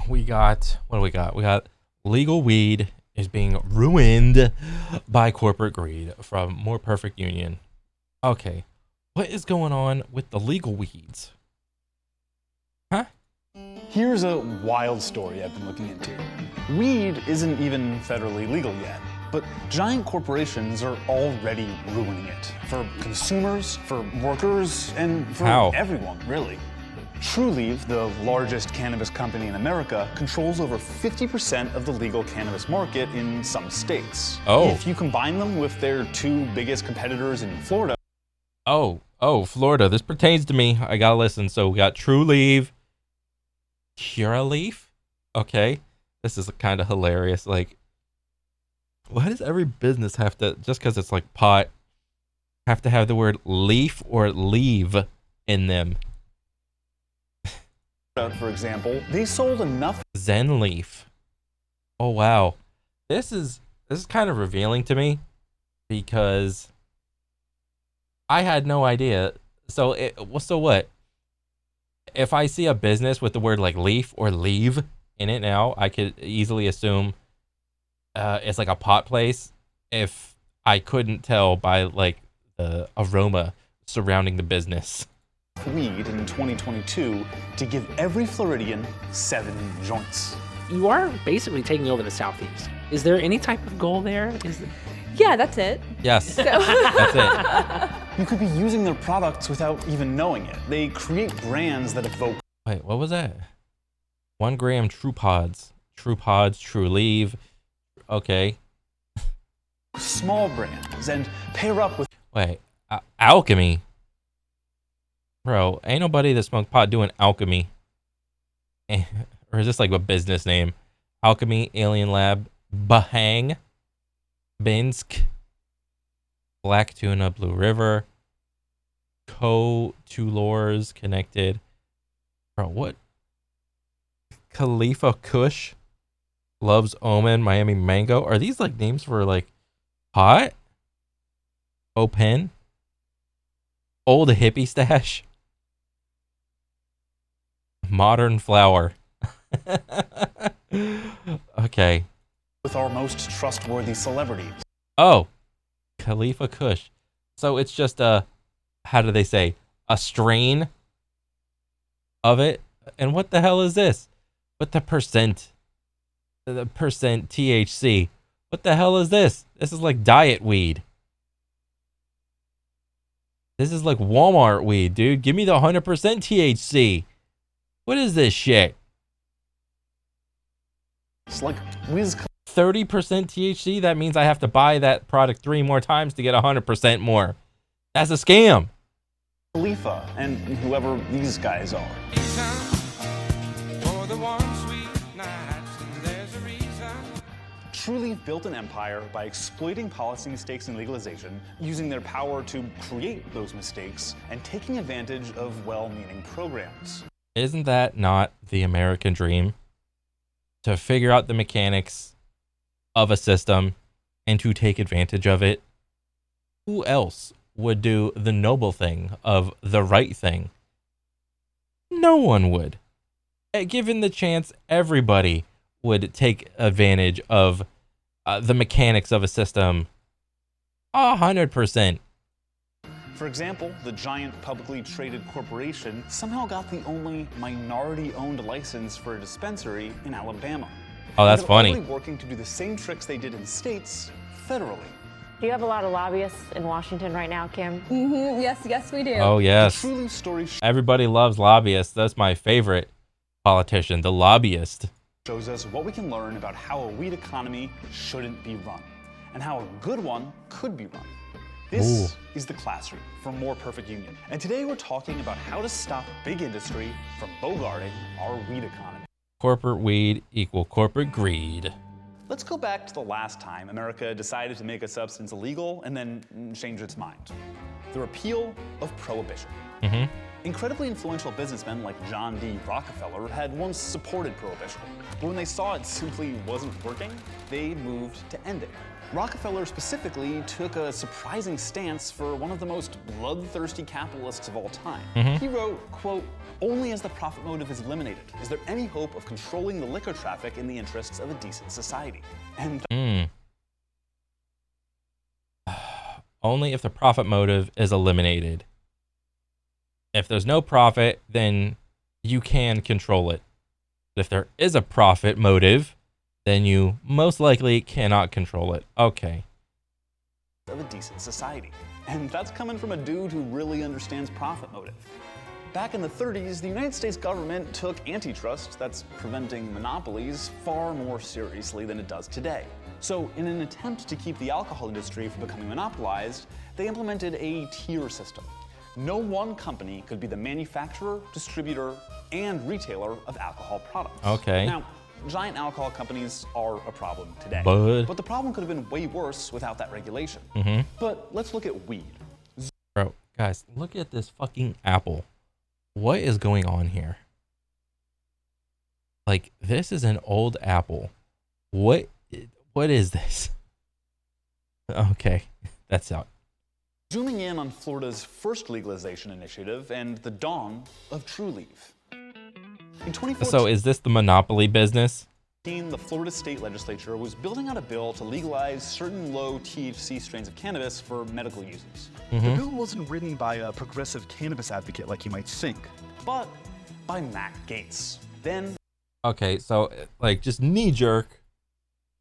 we got, what do we got? We got legal weed is being ruined by corporate greed from More Perfect Union. Okay, what is going on with the legal weeds? Huh? Here's a wild story I've been looking into. Weed isn't even federally legal yet, but giant corporations are already ruining it. For consumers, for workers, and for everyone, really. TrueLeave, the largest cannabis company in America, controls over 50% of the legal cannabis market in some states. Oh. If you combine them with their two biggest competitors in Florida. Oh, Florida. This pertains to me. I gotta listen. So we got TrueLeave, Curaleaf. Okay, this is kind of hilarious. Like, why does every business have to, just because it's like pot, have to have the word leaf or leave in them? For example, they sold enough Zen Leaf. Oh wow, this is kind of revealing to me because I had no idea. So what? If I see a business with the word like leaf or leave in it now, I could easily assume it's like a pot place. If I couldn't tell by like the aroma surrounding the business. Weed in 2022 to give every Floridian 7 joints. You are basically taking over the Southeast. Is there any type of goal there? Yeah, that's it. Yes, So- that's it. You could be using their products without even knowing it. They create brands that evoke. Wait, what was that? 1 gram True Pods, TrueLeave. Okay. Small brands and pair up with. Wait, alchemy. Bro, ain't nobody that smoked pot doing alchemy. Or is this like a business name? Alchemy, Alien Lab, Bahang, Binsk, Black Tuna, Blue River, Tulores Connected. Bro, what? Khalifa Kush, Loves Omen, Miami Mango. Are these like names for like pot? Open? Old Hippie Stash? Modern Flower. Okay. With our most trustworthy celebrities. Oh, Khalifa Kush. So it's just how do they say, a strain of it? And what the hell is this? What the percent THC? What the hell is this? This is like diet weed. This is like Walmart weed, dude. Give me the 100% THC. What is this shit? It's like Wiz 30% THC? That means I have to buy that product 3 more times to get 100% more. That's a scam. Khalifa and whoever these guys are. TrueLeave built an empire by exploiting policy mistakes in legalization, using their power to create those mistakes, and taking advantage of well-meaning programs. Isn't that not the American dream? To figure out the mechanics of a system and to take advantage of it? Who else would do the noble thing of the right thing? No one would. Given the chance, everybody would take advantage of the mechanics of a system 100%. For example, the giant publicly traded corporation somehow got the only minority-owned license for a dispensary in Alabama. Oh, that's They're funny. already working to do the same tricks they did in states federally. Do you have a lot of lobbyists in Washington right now, Kim? Mm-hmm. Yes, we do. Oh, yes. The TrueLeave story Everybody loves lobbyists. That's my favorite politician, the lobbyist. shows us what we can learn about how a weed economy shouldn't be run, and how a good one could be run. This is the classroom from More Perfect Union. And today we're talking about how to stop big industry from bogarting our weed economy. Corporate weed equal corporate greed. Let's go back to the last time America decided to make a substance illegal and then change its mind. The repeal of prohibition. Incredibly influential businessmen like John D. Rockefeller had once supported prohibition, but when they saw it simply wasn't working, they moved to end it. Rockefeller specifically took a surprising stance for one of the most bloodthirsty capitalists of all time. He wrote, quote, "Only as the profit motive is eliminated is there any hope of controlling the liquor traffic in the interests of a decent society." And Only if the profit motive is eliminated. If there's no profit, then you can control it. But if there is a profit motive, then you most likely cannot control it. Okay. of a decent society. And that's coming from a dude who really understands profit motive. Back in the 30s, the United States government took antitrust, that's preventing monopolies, far more seriously than it does today. So in an attempt to keep the alcohol industry from becoming monopolized, they implemented a tier system. No one company could be the manufacturer, distributor, and retailer of alcohol products. Okay. Now, giant alcohol companies are a problem today. But the problem could have been way worse without that regulation. But let's look at weed. Bro, guys, look at this fucking apple. What is going on here? Like, this is an old apple. What is this? Okay, that's out. Zooming in on Florida's first legalization initiative and the dawn of True Leaf. In 2014, So is this the monopoly business? the Florida state legislature was building out a bill to legalize certain low THC strains of cannabis for medical uses. The bill wasn't written by a progressive cannabis advocate like you might think. But by Matt Gaetz. Then Okay, so like just knee-jerk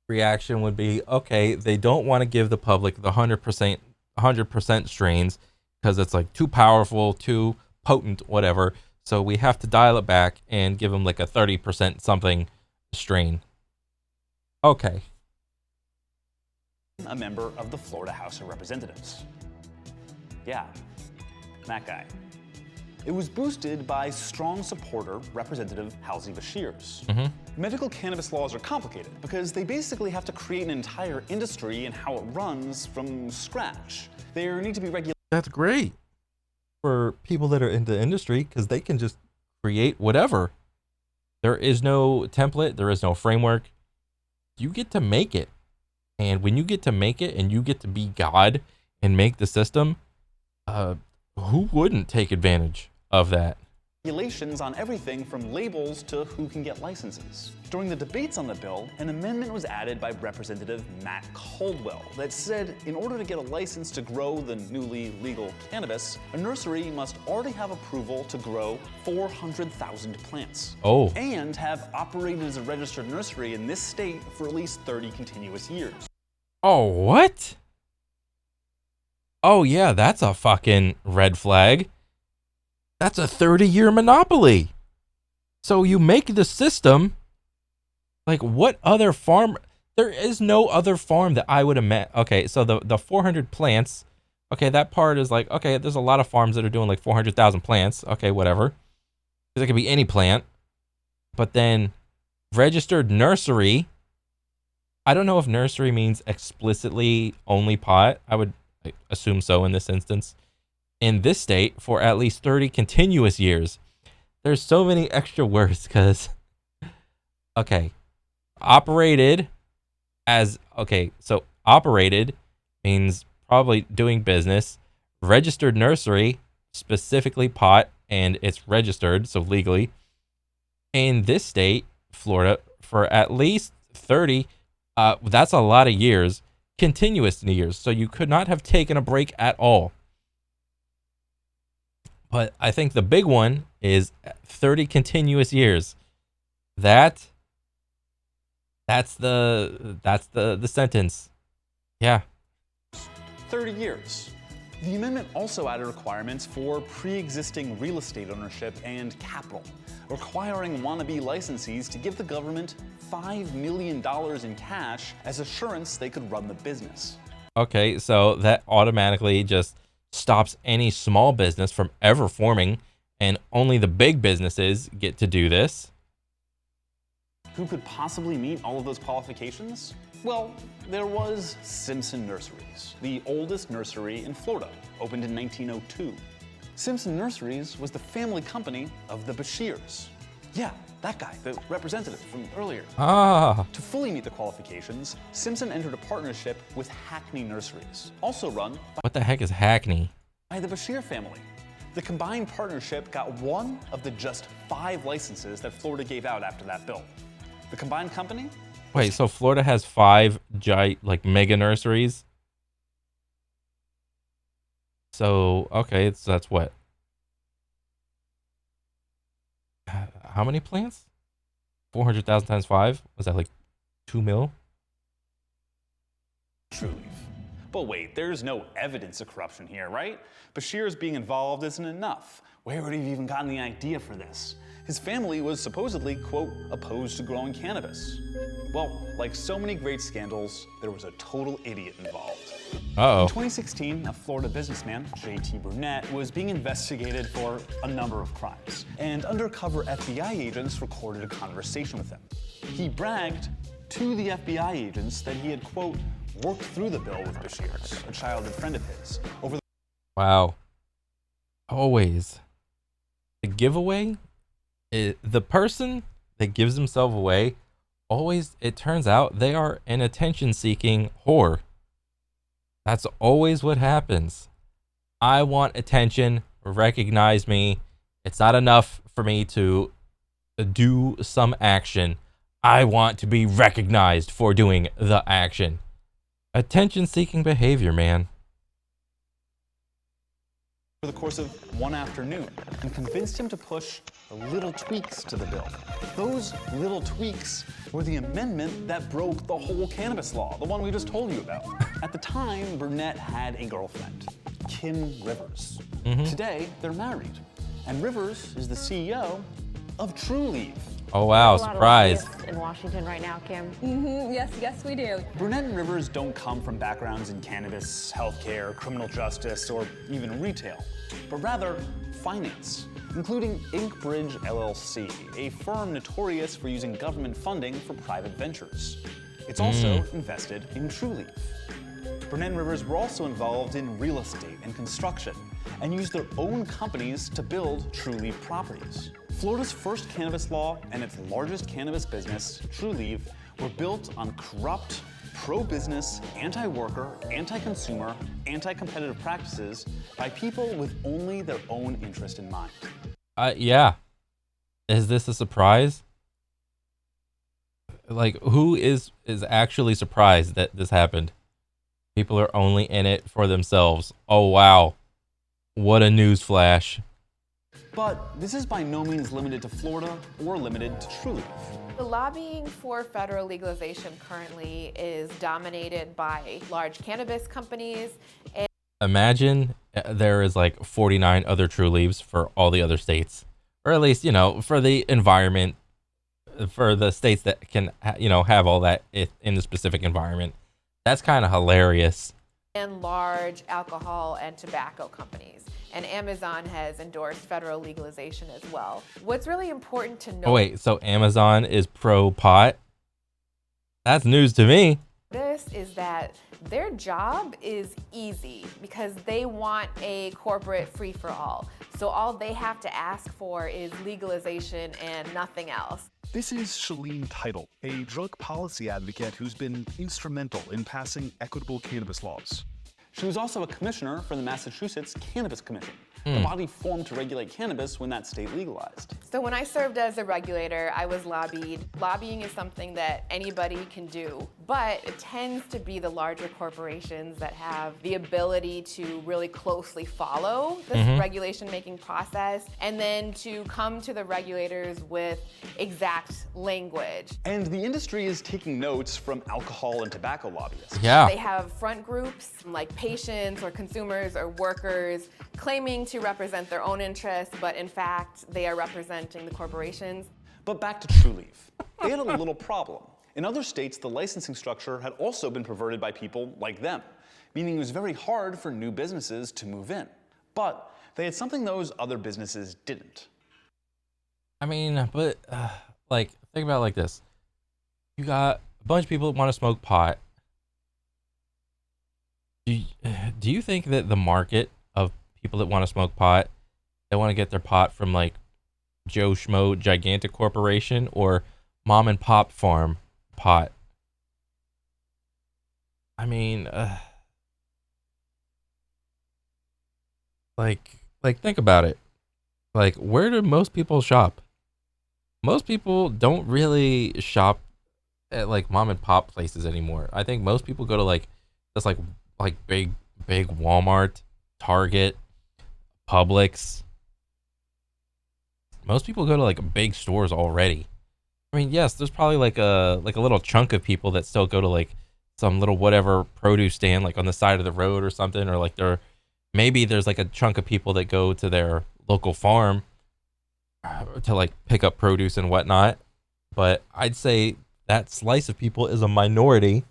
reaction would be, okay, they don't want to give the public the 100% strains because it's like too powerful, too potent, whatever. So we have to dial it back and give them like a 30% something strain. Okay. a member of the Florida House of Representatives. Yeah, that guy. It was boosted by strong supporter Representative Halsey Beshears. Medical cannabis laws are complicated because they basically have to create an entire industry and how it runs from scratch. There need to be regulations. That's great for people that are in the industry because they can just create whatever. There is no template, there is no framework. You get to make it. And when you get to make it and you get to be God and make the system, who wouldn't take advantage of that? Regulations on everything from labels to who can get licenses. During the debates on the bill, an amendment was added by Representative Matt Caldwell that said in order to get a license to grow the newly legal cannabis, a nursery must already have approval to grow 400,000 plants. Oh. And have operated as a registered nursery in this state for at least 30 continuous years. Oh, what? Oh, yeah, that's a fucking red flag. That's a 30-year monopoly. So you make the system. Like, what other farm? There is no other farm that I would imagine. Okay, so the 400 plants. Okay, that part is like, okay, there's a lot of farms that are doing like 400,000 plants. Okay, whatever. Because it could be any plant. But then registered nursery. I don't know if nursery means explicitly only pot. I would assume so in this instance. In this state for at least 30 continuous years. There's so many extra words because, okay, operated as, okay, so operated means probably doing business. Registered nursery, specifically pot, and it's registered, so legally. In this state, Florida, for at least 30, that's a lot of years, continuous years. So you could not have taken a break at all. But I think the big one is 30 continuous years. That's the sentence. Yeah. 30 years. The amendment also added requirements for pre-existing real estate ownership and capital, requiring wannabe licensees to give the government $5 million in cash as assurance they could run the business. Okay, so that automatically just stops any small business from ever forming, and only the big businesses get to do this. Who could possibly meet all of those qualifications? Well, there was Simpson Nurseries, the oldest nursery in Florida, opened in 1902. Simpson Nurseries was the family company of the Bashirs. Yeah, that guy, the representative from earlier. Ah. To fully meet the qualifications, Simpson entered a partnership with Hackney Nurseries, also run What the heck is Hackney? by the Bashir family. The combined partnership got one of the just 5 licenses that Florida gave out after that bill. The combined company? Wait, so Florida has 5 like mega nurseries? So, okay, that's what? How many plants? 400,000 times 5? Was that like 2 mil? True Leaf. But wait, there's no evidence of corruption here, right? Bashir's being involved isn't enough. Where would he have even gotten the idea for this? His family was supposedly, quote, opposed to growing cannabis. Well, like so many great scandals, there was a total idiot involved. Uh-oh. In 2016, a Florida businessman, J.T. Burnett, was being investigated for a number of crimes, and undercover FBI agents recorded a conversation with him. He bragged to the FBI agents that he had, quote, worked through the bill with Bashir's, a childhood friend of his, over the Wow. Always. The giveaway, the person that gives himself away, always, it turns out they are an attention-seeking whore. That's always what happens. I want attention, recognize me. It's not enough for me to do some action. I want to be recognized for doing the action. Attention-seeking behavior, man. the course of one afternoon and convinced him to push little tweaks to the bill. Those little tweaks were the amendment that broke the whole cannabis law, the one we just told you about. At the time, Burnett had a girlfriend, Kim Rivers. Today, they're married, and Rivers is the CEO of True Leaf. Oh wow, A lot of surprise. lobbyists in Washington right now, Kim. Yes, we do. Burnett and Rivers don't come from backgrounds in cannabis, healthcare, criminal justice, or even retail, but rather finance, including Inkbridge LLC, a firm notorious for using government funding for private ventures. It's also invested in True Leaf. Burnett and Rivers were also involved in real estate and construction and used their own companies to build True Leaf properties. Florida's first cannabis law and its largest cannabis business, True Leaf, were built on corrupt, pro-business, anti-worker, anti-consumer, anti-competitive practices by people with only their own interest in mind. Yeah. Is this a surprise? Like, who is actually surprised that this happened? People are only in it for themselves. Oh, wow. What a news flash. But this is by no means limited to Florida or limited to True Leaf. The lobbying for federal legalization currently is dominated by large cannabis companies. And Imagine there is like 49 other True Leaves for all the other states. Or at least, for the environment, for the states that can, have all that in the specific environment. That's kind of hilarious. and large alcohol and tobacco companies. And Amazon has endorsed federal legalization as well. What's really important to note Oh, wait, so Amazon is pro pot? That's news to me. this is that their job is easy because they want a corporate free-for-all. So all they have to ask for is legalization and nothing else. This is Shalene Title, a drug policy advocate who's been instrumental in passing equitable cannabis laws. She was also a commissioner for the Massachusetts Cannabis Commission, the body formed to regulate cannabis when that state legalized. So when I served as a regulator, I was lobbied. Lobbying is something that anybody can do, but it tends to be the larger corporations that have the ability to really closely follow this regulation-making process and then to come to the regulators with exact language. And the industry is taking notes from alcohol and tobacco lobbyists. Yeah. They have front groups like patients or consumers or workers claiming to represent their own interests, but in fact, they are representing the corporations. But back to True Leaf. They had a little problem. In other states, the licensing structure had also been perverted by people like them, meaning it was very hard for new businesses to move in. But they had something those other businesses didn't. I mean, but, think about it like this. You got a bunch of people that want to smoke pot. Do you think that the market of people that want to smoke pot they want to get their pot from like Joe Schmo gigantic corporation or mom and pop farm pot. I mean, like think about it. Like, where do most people shop? Most people don't really shop at like mom and pop places anymore. I think most people go to like just like big Walmart, Target, Publix. Most people go to like big stores already. I mean, yes, there's probably like a little chunk of people that still go to like some little whatever produce stand like on the side of the road or something, or like maybe there's like a chunk of people that go to their local farm to like pick up produce and whatnot. But I'd say that slice of people is a minority.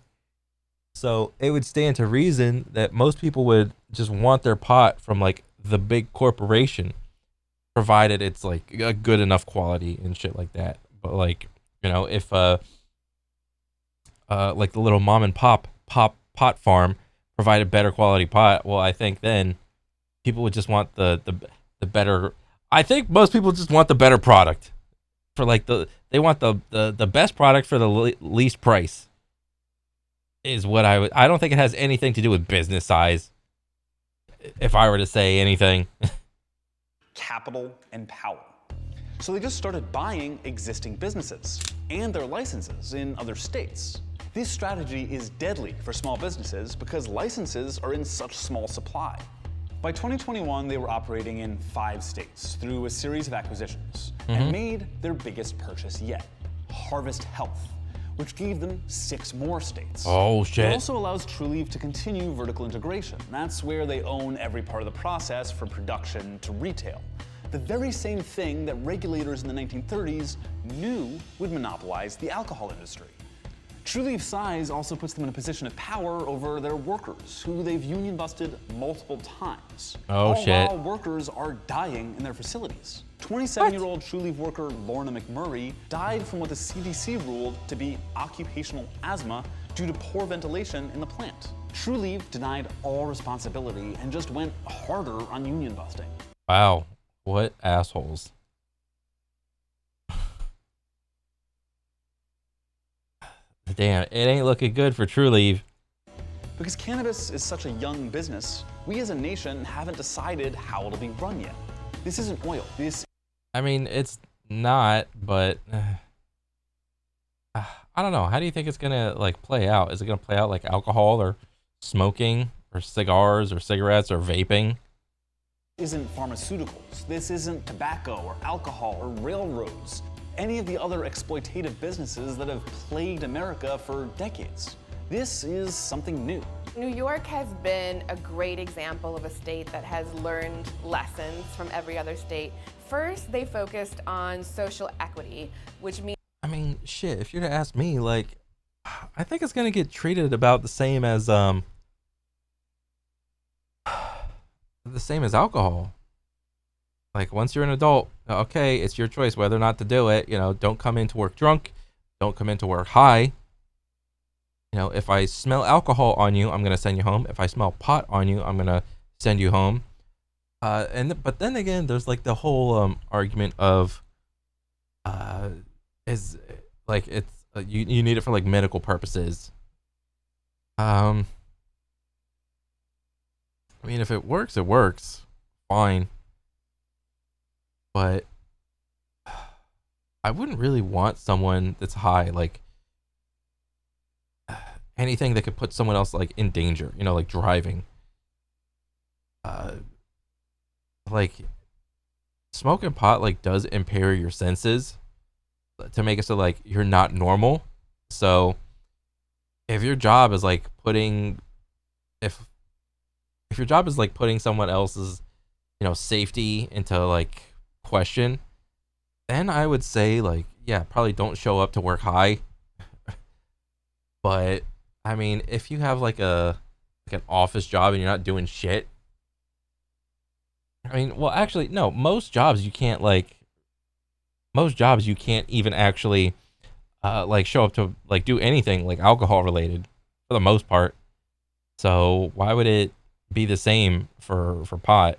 So it would stand to reason that most people would just want their pot from like the big corporation, provided it's like a good enough quality and shit like that. But like, if like the little mom and pop pot farm provided better quality pot, well, I think then people would just want the better. I think most people just want the better product for like they want the best product for the least price is what I don't think it has anything to do with business size. If I were to say anything, capital and power. So they just started buying existing businesses and their licenses in other states. This strategy is deadly for small businesses because licenses are in such small supply. By 2021, they were operating in 5 states through a series of acquisitions and made their biggest purchase yet, Harvest Health, which gave them 6 more states. Oh, shit. It also allows Trulieve to continue vertical integration. That's where they own every part of the process from production to retail. The very same thing that regulators in the 1930s knew would monopolize the alcohol industry. Trulieve's size also puts them in a position of power over their workers, who they've union busted multiple times. Oh, shit. All while workers are dying in their facilities. 27-year-old Trulieve worker Lorna McMurray died from what the CDC ruled to be occupational asthma due to poor ventilation in the plant. Trulieve denied all responsibility and just went harder on union busting. wow, what assholes. Damn, it ain't looking good for Trulieve. Because cannabis is such a young business, we as a nation haven't decided how it'll be run yet. This isn't oil. I mean, it's not, but I don't know. How do you think it's gonna like play out? Is it gonna play out like alcohol or smoking or cigars or cigarettes or vaping? Isn't pharmaceuticals. This isn't tobacco or alcohol or railroads. Any of the other exploitative businesses that have plagued America for decades. This is something new. New York has been a great example of a state that has learned lessons from every other state. First, they focused on social equity, which means I mean, shit, if you're to ask me, like, I think it's gonna get treated about the same as alcohol. Like, once you're an adult, okay, it's your choice whether or not to do it. Don't come into work drunk, don't come into work high. If I smell alcohol on you, I'm gonna send you home. If I smell pot on you, I'm gonna send you home. But then again, there's like the whole argument of is like it's you need it for like medical purposes. I mean, if it works, it works, fine. But I wouldn't really want someone that's high, like anything that could put someone else like in danger, like driving. Like smoking pot like does impair your senses to make it so like you're not normal. So if your job is like putting if your job is like putting someone else's safety into like question, then I would say like, yeah, probably don't show up to work high. But I mean, if you have like an office job and you're not doing shit, I mean, well, actually, no, most jobs you can't even actually like show up to like do anything like alcohol related for the most part. So why would it be the same for pot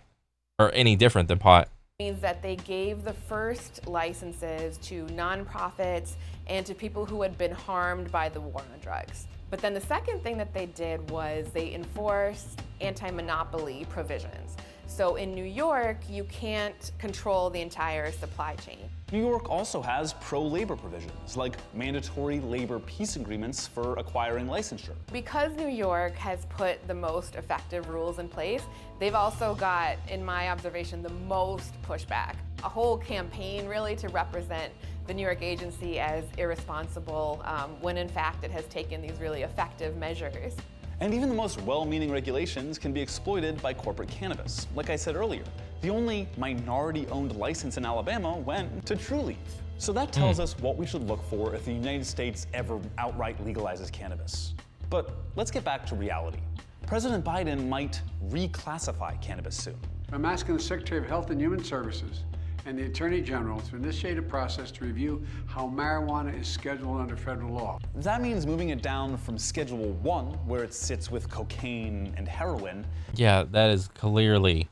or any different than pot? Means that they gave the first licenses to nonprofits and to people who had been harmed by the war on drugs. But then the second thing that they did was they enforced anti-monopoly provisions. So in New York, you can't control the entire supply chain. New York also has pro-labor provisions, like mandatory labor peace agreements for acquiring licensure. Because New York has put the most effective rules in place, they've also got, in my observation, the most pushback. A whole campaign really to represent the New York agency as irresponsible when in fact it has taken these really effective measures. And even the most well-meaning regulations can be exploited by corporate cannabis. Like I said earlier, the only minority-owned license in Alabama went to Trulieve. So that tells us what we should look for if the United States ever outright legalizes cannabis. But let's get back to reality. President Biden might reclassify cannabis soon. I'm asking the Secretary of Health and Human Services and the Attorney General to initiate a process to review how marijuana is scheduled under federal law. That means moving it down from Schedule 1, where it sits with cocaine and heroin. Yeah, that is clearly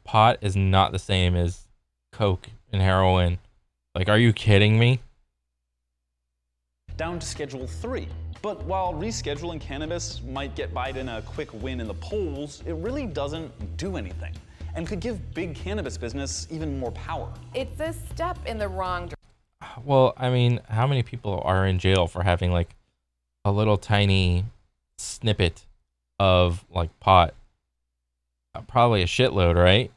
pot is not the same as coke and heroin. Like, are you kidding me? Down to Schedule 3. But while rescheduling cannabis might get Biden a quick win in the polls, it really doesn't do anything and could give big cannabis business even more power. It's a step in the wrong direction. Well, I mean, how many people are in jail for having like a little tiny snippet of like pot? Probably a shitload, right?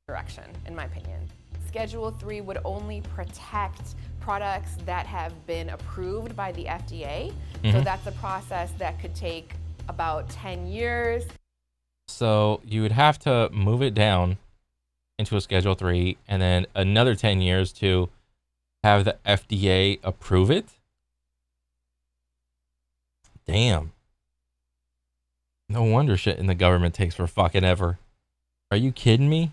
Direction, in my opinion. Schedule 3 would only protect products that have been approved by the FDA. So that's a process that could take about 10 years. So you would have to move it down into a Schedule 3 and then another 10 years to have the FDA approve it? Damn. No wonder shit in the government takes for fucking ever. Are you kidding me?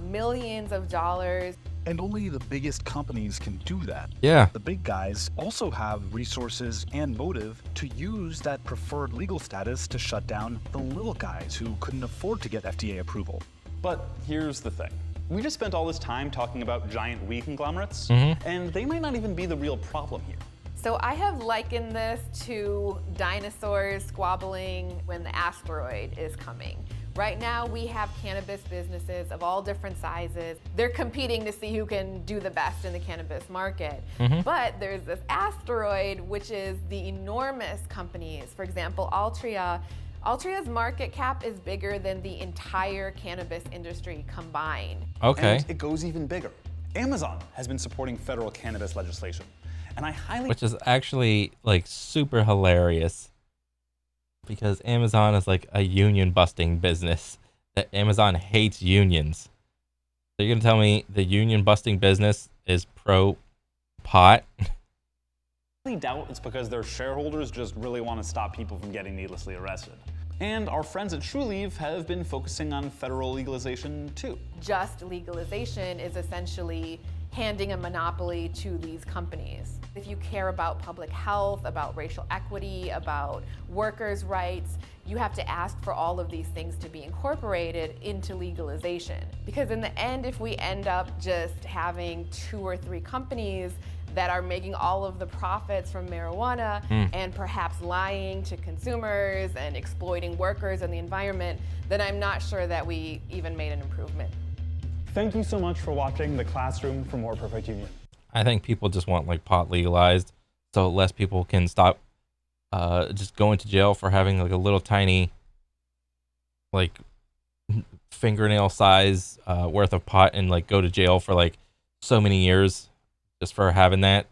Millions of dollars. And only the biggest companies can do that. Yeah. The big guys also have resources and motive to use that preferred legal status to shut down the little guys who couldn't afford to get FDA approval. But here's the thing. We just spent all this time talking about giant weed conglomerates, and they might not even be the real problem here. So I have likened this to dinosaurs squabbling when the asteroid is coming. Right now, we have cannabis businesses of all different sizes. They're competing to see who can do the best in the cannabis market. But there's this asteroid, which is the enormous companies. For example, Altria. Altria's market cap is bigger than the entire cannabis industry combined. Okay. And it goes even bigger. Amazon has been supporting federal cannabis legislation. And I highly... Which is actually like super hilarious. Because Amazon is like a union busting business. That Amazon hates unions. So you're gonna tell me the union busting business is pro pot? I doubt it's because their shareholders just really want to stop people from getting needlessly arrested. And our friends at Trulieve have been focusing on federal legalization too. Just legalization is essentially handing a monopoly to these companies. If you care about public health, about racial equity, about workers' rights, you have to ask for all of these things to be incorporated into legalization. Because in the end, if we end up just having 2 or 3 companies that are making all of the profits from marijuana and perhaps lying to consumers and exploiting workers and the environment, then I'm not sure that we even made an improvement. Thank you so much for watching The Classroom for More Perfect Union. I think people just want like pot legalized so less people can stop just going to jail for having like a little tiny like fingernail size worth of pot and like go to jail for like so many years just for having that.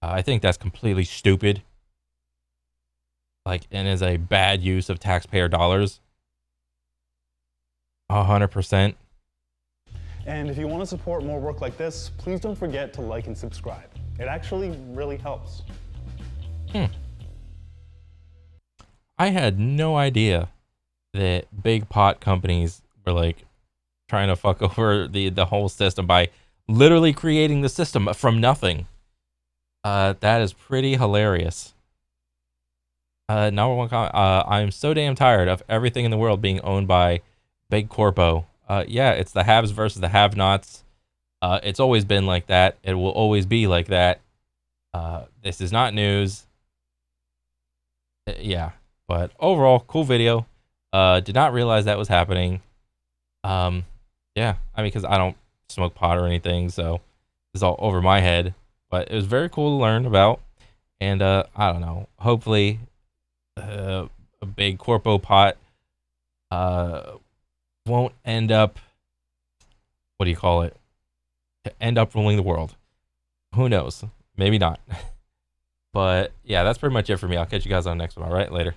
I think that's completely stupid. Like, and is a bad use of taxpayer dollars. 100%. And if you want to support more work like this, please don't forget to like and subscribe. It actually really helps. I had no idea that big pot companies were like trying to fuck over the whole system by literally creating the system from nothing. That is pretty hilarious. Number one comment. I'm so damn tired of everything in the world being owned by big corpo. Yeah, it's the haves versus the have-nots. It's always been like that. It will always be like that. This is not news. Yeah, but overall, cool video. Did not realize that was happening. Yeah, I mean, because I don't smoke pot or anything, so it's all over my head. But it was very cool to learn about, and I don't know. Hopefully, a big corpo pot won't end up. What do you call it? To end up ruling the world. Who knows? Maybe not. But yeah, that's pretty much it for me. I'll catch you guys on the next one. All right, later.